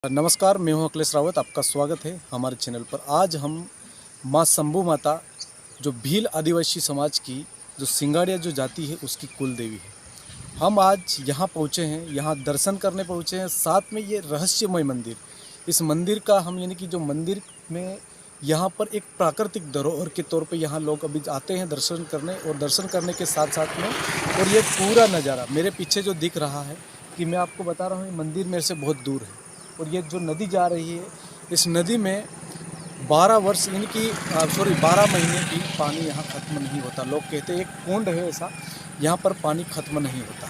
नमस्कार, मैं हूं अखिलेश रावत। आपका स्वागत है हमारे चैनल पर। आज हम माँ शंभू माता जो भील आदिवासी समाज की जो सिंगाड़िया जो जाति है उसकी कुल देवी है। हम आज यहाँ पहुँचे हैं, यहाँ दर्शन करने पहुँचे हैं। साथ में ये रहस्यमय मंदिर, इस मंदिर का हम यानी कि जो मंदिर में यहाँ पर एक प्राकृतिक धरोहर के तौर पे यहाँ लोग अभी आते हैं दर्शन करने, और दर्शन करने के साथ साथ में और ये पूरा नज़ारा मेरे पीछे जो दिख रहा है कि मैं आपको बता रहा हूँ, ये मंदिर मेरे से बहुत दूर है। और ये जो नदी जा रही है, इस नदी में 12 वर्ष यानी कि 12 महीने भी पानी यहाँ ख़त्म नहीं होता। लोग कहते हैं एक कुंड है ऐसा, यहाँ पर पानी ख़त्म नहीं होता।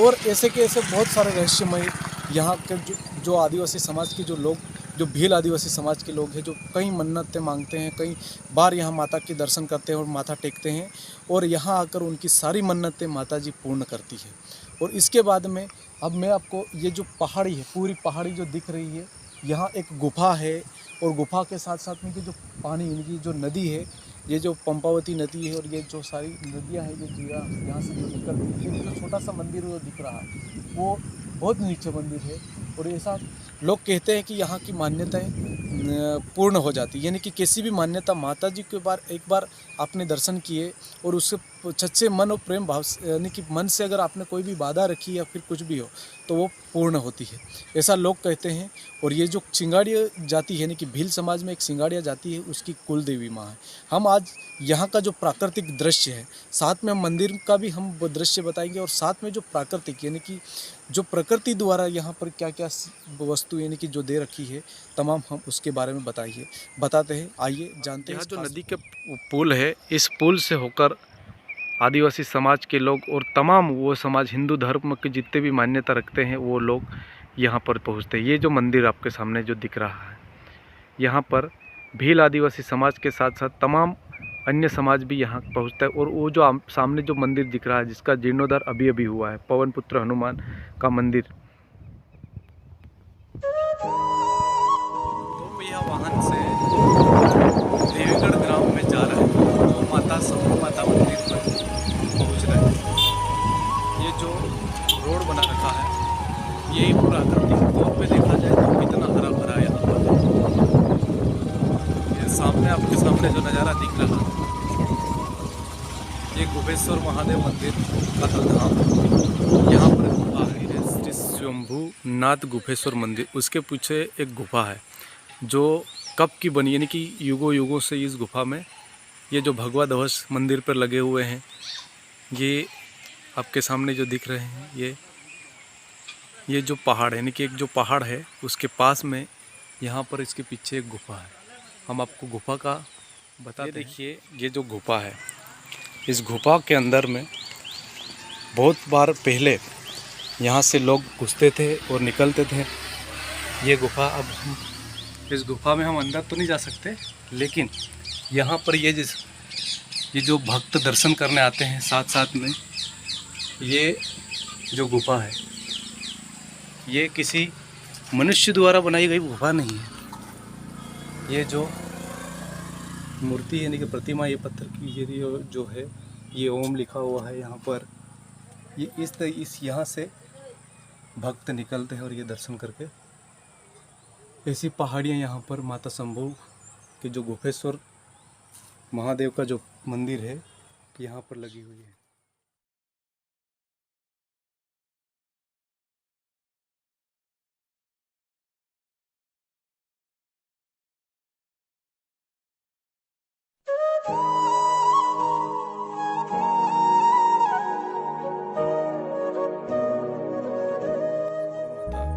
और ऐसे के ऐसे बहुत सारे रहस्यमय यहाँ के जो आदिवासी समाज के जो लोग, जो भील आदिवासी समाज के लोग हैं, जो कई मन्नतें मांगते हैं, कई बार यहाँ माता के दर्शन करते हैं और माथा टेकते हैं, और यहाँ आकर उनकी सारी मन्नतें माता जी पूर्ण करती है। और इसके बाद में अब मैं आपको ये जो पहाड़ी है, पूरी पहाड़ी जो दिख रही है, यहाँ एक गुफा है। और गुफा के साथ साथ में कि जो पानी, इनकी जो नदी है, ये जो पंपावती नदी है, और ये जो सारी नदियाँ हैं जो जिया यहाँ से जो निकल रही है, जो छोटा सा मंदिर जो दिख रहा है वो बहुत नीचे मंदिर है। और ऐसा लोग कहते हैं कि यहाँ की मान्यताएं पूर्ण हो जाती है, यानी कि किसी भी मान्यता माता जी के बार एक बार आपने दर्शन किए और उससे सच्चे मन और प्रेम भाव से, यानी कि मन से अगर आपने कोई भी बाधा रखी या फिर कुछ भी हो तो वो पूर्ण होती है, ऐसा लोग कहते हैं। और ये जो सिंगाड़िया जाति है, यानी कि भील समाज में एक सिंगाड़िया जाति है, उसकी कुल देवी माँ है। हम आज यहाँ का जो प्राकृतिक दृश्य है, साथ में मंदिर का भी हम दृश्य बताएंगे, और साथ में जो प्राकृतिक यानी कि जो प्रकृति द्वारा यहाँ पर क्या क्या वस्तु यानी कि जो दे रखी है तमाम, हम उसके बारे में बताते हैं। आइए जानते हैं। यह जो नदी के पुल है, इस पुल से होकर आदिवासी समाज के लोग और तमाम वो समाज, हिंदू धर्म के जितने भी मान्यता रखते हैं वो लोग यहाँ पर पहुँचते हैं। ये जो मंदिर आपके सामने जो दिख रहा है, यहाँ पर भील आदिवासी समाज के साथ साथ तमाम अन्य समाज भी यहाँ पहुँचता है। और वो जो सामने जो मंदिर दिख रहा है, जिसका जीर्णोद्धार अभी अभी हुआ है, पवन पुत्र हनुमान का मंदिर, तो यह वाहन से देवीगढ़ ग्राम में जा रहा है, वो माता शंभू माता मंदिर पर पहुँच रहा है। ये जो रोड बना रखा है, यही प्राकृतिक तौर पे देखा जाए तो कितना हरा भरा है यहाँ पर। ये सामने आपके सामने जो नज़ारा दिख रहा है, ये गुफेश्वर महादेव मंदिर का धाम, यहाँ पर गुफा है श्री शंभू नाथ गुफेश्वर मंदिर। उसके पीछे एक गुफा है जो कब की बनी, यानी कि युगों युगों से इस गुफा में ये जो भगवा ध्वज मंदिर पर लगे हुए हैं, ये आपके सामने जो दिख रहे हैं, ये जो पहाड़ है, यानी कि एक जो पहाड़ है उसके पास में यहाँ पर इसके पीछे एक गुफा है। हम आपको गुफा का बताते हैं। देखिए, ये जो गुफा है, इस गुफा के अंदर में बहुत बार पहले यहाँ से लोग घुसते थे और निकलते थे। ये गुफा, अब हम इस गुफा में हम अंदर तो नहीं जा सकते, लेकिन यहाँ पर ये जो भक्त दर्शन करने आते हैं, साथ साथ में ये जो गुफा है, ये किसी मनुष्य द्वारा बनाई गई गुफा नहीं है। ये जो मूर्ति यानी कि प्रतिमा, ये पत्थर की ये जो है, ये ओम लिखा हुआ है यहाँ पर। ये इस यहाँ से भक्त निकलते हैं और ये दर्शन करके, ऐसी पहाड़ियाँ यहाँ पर माता शंभू के जो गुफेश्वर महादेव का जो मंदिर है, यहाँ पर लगी हुई है।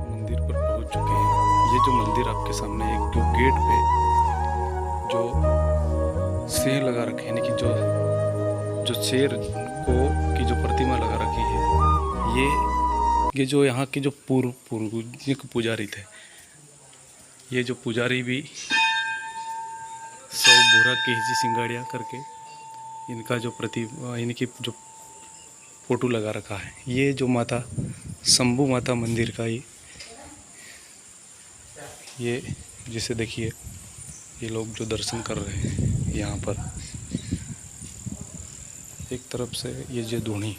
मंदिर पर पहुंच चुके हैं। ये जो मंदिर आपके सामने, एक जो गेट पे जो शेर लगा रखे हैं, यानी कि जो शेर को की जो प्रतिमा लगा रखी है, ये जो यहाँ के जो पूर्व पुजारी थे, ये जो पुजारी भी सौ बुरा केजी सिंगाड़िया करके इनका जो प्रतिमा, यानी कि जो फोटो लगा रखा है, ये जो माता शंभू माता मंदिर का ये जिसे देखिए, ये लोग जो दर्शन कर रहे हैं यहाँ पर, एक तरफ से ये जो धूनी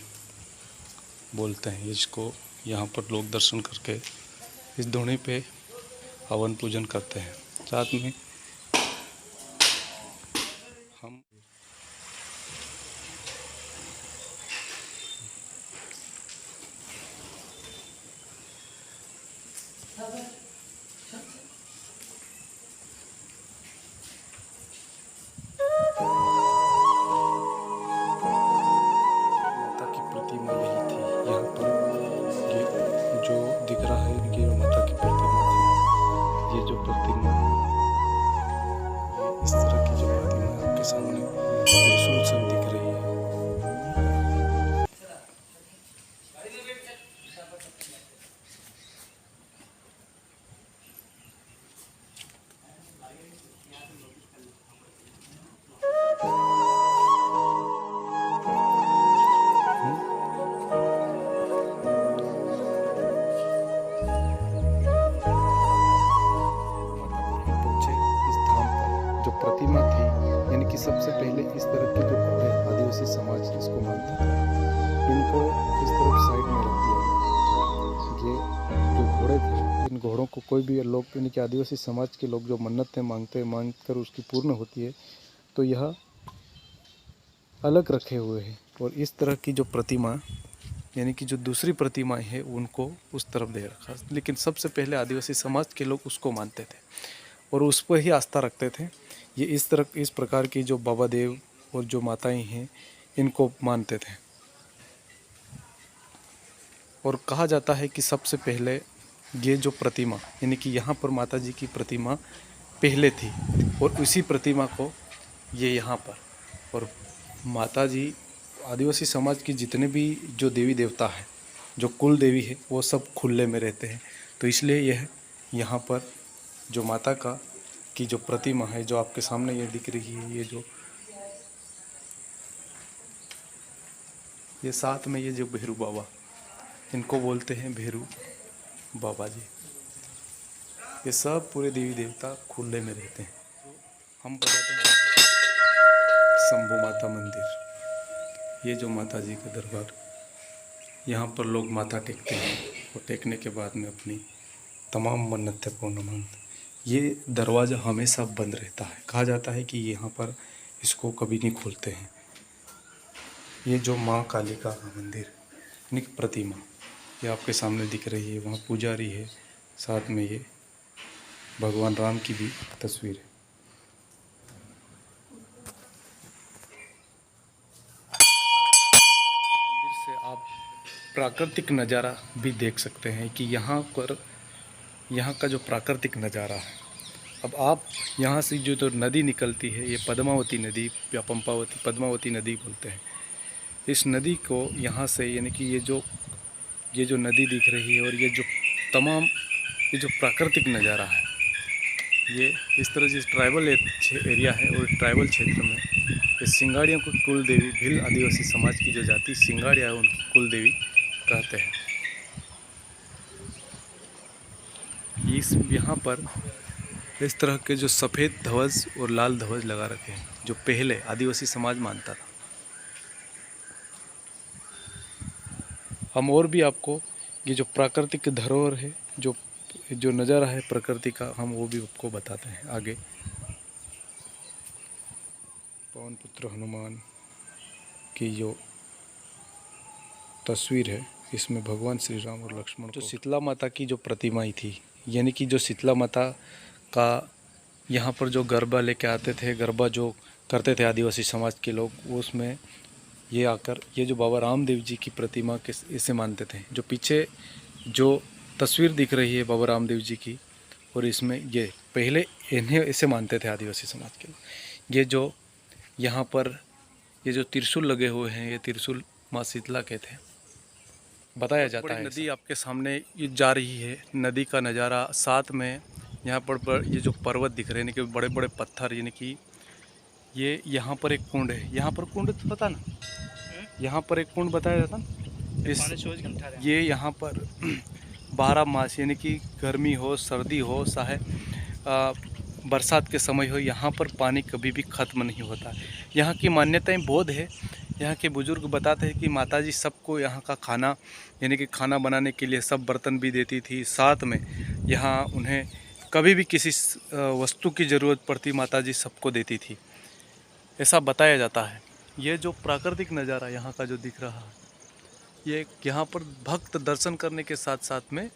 बोलते हैं इसको, यहाँ पर लोग दर्शन करके इस धूनी पे हवन पूजन करते हैं। साथ में हम माता की प्रतिमा यही थी। यहाँ पर ये जो दिख रहा है इनकी माता की प्रतिमा थी। ये जो प्रतिमा है, ये इस तरह की जो प्रतिमा है आपके सामने त्रिशूल से दिख रही है। पहुंचे इस धाम पर, जो प्रतिमा थी, यानी कि सबसे पहले इस तरह के जो घोड़े आदिवासी समाज इसको मानता था, इनको इस तरफ साइड में रख दिया गया। ये जो घोड़े थे, इन घोड़ों को कोई भी लोग, यानी कि आदिवासी समाज के लोग जो मन्नतें मांग कर उसकी पूर्ण होती है, तो यह अलग रखे हुए हैं। और इस तरह की जो प्रतिमा, यानी कि जो दूसरी प्रतिमाएं हैं, उनको उस तरफ दे रखा। लेकिन सबसे पहले आदिवासी समाज के लोग उसको मानते थे और उस पर ही आस्था रखते थे। ये इस प्रकार की जो बाबा देव और जो माताएं हैं, इनको मानते थे। और कहा जाता है कि सबसे पहले ये जो प्रतिमा, यानी कि यहाँ पर माता जी की प्रतिमा पहले थी, और उसी प्रतिमा को ये यहाँ पर, और माता जी आदिवासी समाज की जितने भी जो देवी देवता हैं, जो कुल देवी है, वो सब खुले में रहते हैं। तो इसलिए यह यहाँ पर जो माता का की जो प्रतिमा है, जो आपके सामने ये दिख रही है, ये साथ में ये जो भैरू बाबा, इनको बोलते हैं भैरू बाबा जी। ये सब पूरे देवी देवता खुले में रहते हैं। हम बताते हैं शंभू माता मंदिर, ये जो माता जी का दरबार, यहाँ पर लोग माथा टेकते हैं और टेकने के बाद में अपनी तमाम मन्नतें पूर्ण मानते हैं। ये दरवाज़ा हमेशा बंद रहता है। कहा जाता है कि यहाँ पर इसको कभी नहीं खोलते हैं। ये जो माँ कालिका का मंदिर, यानी कि प्रतिमा, ये आपके सामने दिख रही है। वहाँ पुजारी है, साथ में ये भगवान राम की भी तस्वीर है। से आप प्राकृतिक नज़ारा भी देख सकते हैं कि यहाँ का जो प्राकृतिक नज़ारा है। अब आप यहाँ से जो नदी निकलती है, ये पद्मावती नदी या पद्मावती नदी बोलते हैं। इस नदी को यहाँ से, यानी कि ये जो नदी दिख रही है, और ये जो प्राकृतिक नज़ारा है, ये इस तरह से ट्राइबल एरिया है, और ट्राइबल क्षेत्र में इस सिंगाड़ियों को कुल देवी, भील आदिवासी समाज की जो जाति सिंगाड़िया है, उनकी कुल देवी कहते हैं। यहाँ पर इस तरह के जो सफ़ेद ध्वज और लाल ध्वज लगा रखे हैं, जो पहले आदिवासी समाज मानता था। हम और भी आपको ये जो प्राकृतिक धरोहर है, जो नज़ारा है प्रकृति का, हम वो भी आपको बताते हैं आगे। पवन पुत्र हनुमान की जो तस्वीर है, इसमें भगवान श्री राम और लक्ष्मण, जो शीतला माता की जो प्रतिमाएं थी, यानी कि जो शीतला माता का यहाँ पर जो गरबा लेके आते थे, गरबा जो करते थे आदिवासी समाज के लोग, वो उसमें ये आकर ये जो बाबा रामदेव जी की प्रतिमा के इसे मानते थे। जो पीछे जो तस्वीर दिख रही है बाबा रामदेव जी की, और इसमें ये पहले इन्हें इसे मानते थे आदिवासी समाज के लोग। ये जो यहाँ पर ये जो त्रिशूल लगे हुए हैं, ये त्रिशूल माँ शीतला के थे, बताया जाता है। नदी आपके सामने ये जा रही है, नदी का नज़ारा, साथ में यहाँ पर ये जो पर्वत दिख रहे हैं, यानी कि बड़े बड़े पत्थर, यानी कि ये यहाँ पर एक कुंड है। यहाँ पर कुंड तो पता ना, यहाँ पर एक कुंड बताया जाता ना, ये यहाँ पर 12 मास, यानी कि गर्मी हो, सर्दी हो, चाहे बरसात के समय हो, यहाँ पर पानी कभी भी ख़त्म नहीं होता। यहाँ की मान्यताएं बौद्ध है। यहाँ के बुज़ुर्ग बताते हैं कि माताजी सबको यहाँ का खाना, यानी कि खाना बनाने के लिए सब बर्तन भी देती थी। साथ में यहाँ उन्हें कभी भी किसी वस्तु की ज़रूरत पड़ती माता जी सबको देती थी, ऐसा बताया जाता है। ये जो प्राकृतिक नज़ारा यहाँ का जो दिख रहा है, ये यहाँ पर भक्त दर्शन करने के साथ साथ में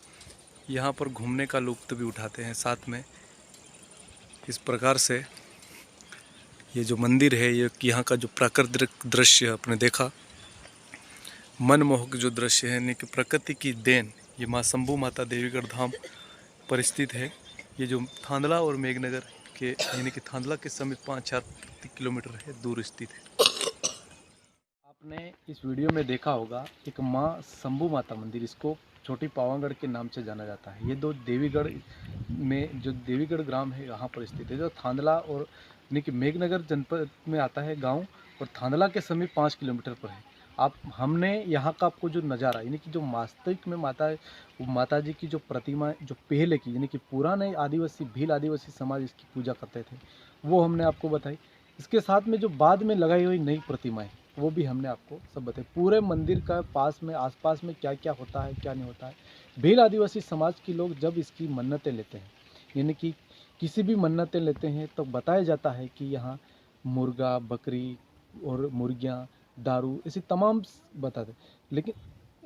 यहाँ पर घूमने का लुत्फ़ भी उठाते हैं साथ में। इस प्रकार से ये जो मंदिर है, ये यहाँ का जो प्राकृतिक दृश्य आपने देखा, मनमोहक जो दृश्य है, यानी कि प्रकृति की देन, ये माँ शंभू माता देवीगढ़ धाम पर स्थित है। ये जो थांदला और मेघनगर के यानी कि थांदला के समीप 5-4 किलोमीटर है दूर स्थित है। आपने इस वीडियो में देखा होगा एक माँ शंभू माता मंदिर, इसको छोटी पावागढ़ के नाम से जाना जाता है। ये दो देवीगढ़ में जो देवीगढ़ ग्राम है यहाँ पर स्थित है, जो थांदला और यानी कि मेघनगर जनपद में आता है गांव, और थांदला के समीप 5 किलोमीटर पर है। हमने यहाँ का आपको जो नज़ारा यानी कि जो वास्तविक में माता जी की जो प्रतिमा जो पहले की यानी कि पुराने आदिवासी भील आदिवासी समाज इसकी पूजा करते थे, वो हमने आपको बताई। इसके साथ में जो बाद में लगाई हुई नई प्रतिमाएं, वो भी हमने आपको सब बताई। पूरे मंदिर का पास में आसपास में क्या क्या होता है क्या नहीं होता है। भील आदिवासी समाज के लोग जब इसकी मन्नतें लेते हैं, यानी कि किसी भी मन्नतें लेते हैं, तो बताया जाता है कि यहाँ मुर्गा बकरी और मुर्गियाँ दारू ऐसी तमाम बताते। लेकिन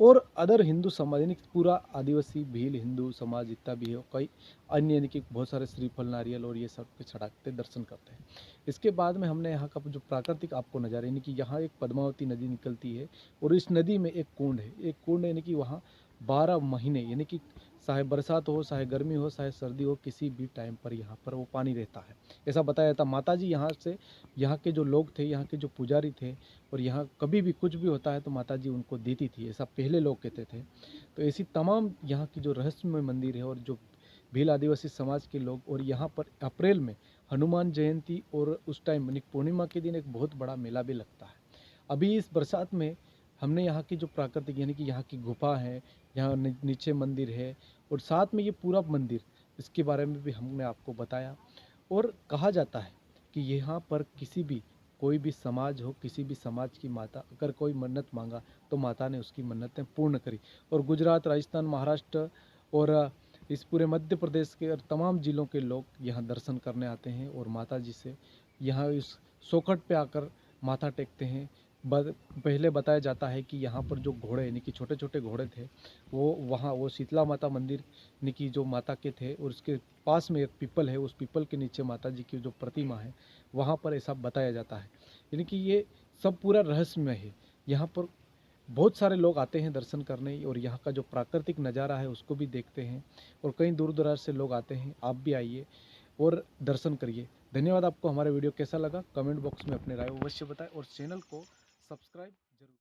और अदर हिंदू समाज यानी कि पूरा आदिवासी भील हिंदू समाज जितना भी है, कई अन्य यानी कि बहुत सारे श्रीफल नारियल और ये सब पे चढ़ाते दर्शन करते हैं। इसके बाद में हमने यहाँ का जो प्राकृतिक आपको नज़ारा यानी कि यहाँ एक पद्मावती नदी निकलती है, और इस नदी में एक कुंड है। एक कुंड यानी कि वहाँ 12 महीने यानी कि चाहे बरसात हो, चाहे गर्मी हो, चाहे सर्दी हो, किसी भी टाइम पर यहाँ पर वो पानी रहता है, ऐसा बताया जाता। माता जी यहाँ से, यहाँ के जो लोग थे, यहाँ के जो पुजारी थे, और यहाँ कभी भी कुछ भी होता है तो माता जी उनको देती थी, ऐसा पहले लोग कहते थे। तो ऐसी तमाम यहाँ की जो रहस्यमय मंदिर है, और जो भील आदिवासी समाज के लोग, और यहाँ पर अप्रैल में हनुमान जयंती और उस टाइम यानी पूर्णिमा के दिन एक बहुत बड़ा मेला भी लगता है। अभी इस बरसात में हमने यहाँ की जो प्राकृतिक यानी कि यहाँ की गुफा है, यहाँ नीचे मंदिर है, और साथ में ये पूरा मंदिर, इसके बारे में भी हमने आपको बताया। और कहा जाता है कि यहाँ पर किसी भी कोई भी समाज हो, किसी भी समाज की माता अगर कोई मन्नत मांगा तो माता ने उसकी मन्नतें पूर्ण करी। और गुजरात, राजस्थान, महाराष्ट्र और इस पूरे मध्य प्रदेश के और तमाम ज़िलों के लोग यहाँ दर्शन करने आते हैं, और माता जी से यहाँ इस सोखट पे आकर माथा टेकते हैं। पहले बताया जाता है कि यहाँ पर जो घोड़े यानी कि छोटे छोटे घोड़े थे, वो शीतला माता मंदिर यानी कि जो माता के थे, और उसके पास में एक पीपल है, उस पीपल के नीचे माता जी की जो प्रतिमा है, वहाँ पर ऐसा बताया जाता है। यानी कि ये सब पूरा रहस्यमय है। यहाँ पर बहुत सारे लोग आते हैं दर्शन करने, और यहाँ का जो प्राकृतिक नज़ारा है उसको भी देखते हैं, और कई दूर दराज से लोग आते हैं। आप भी आइए और दर्शन करिए। धन्यवाद। आपको हमारा वीडियो कैसा लगा कमेंट बॉक्स में अपने राय अवश्य बताएं, और चैनल को सब्सक्राइब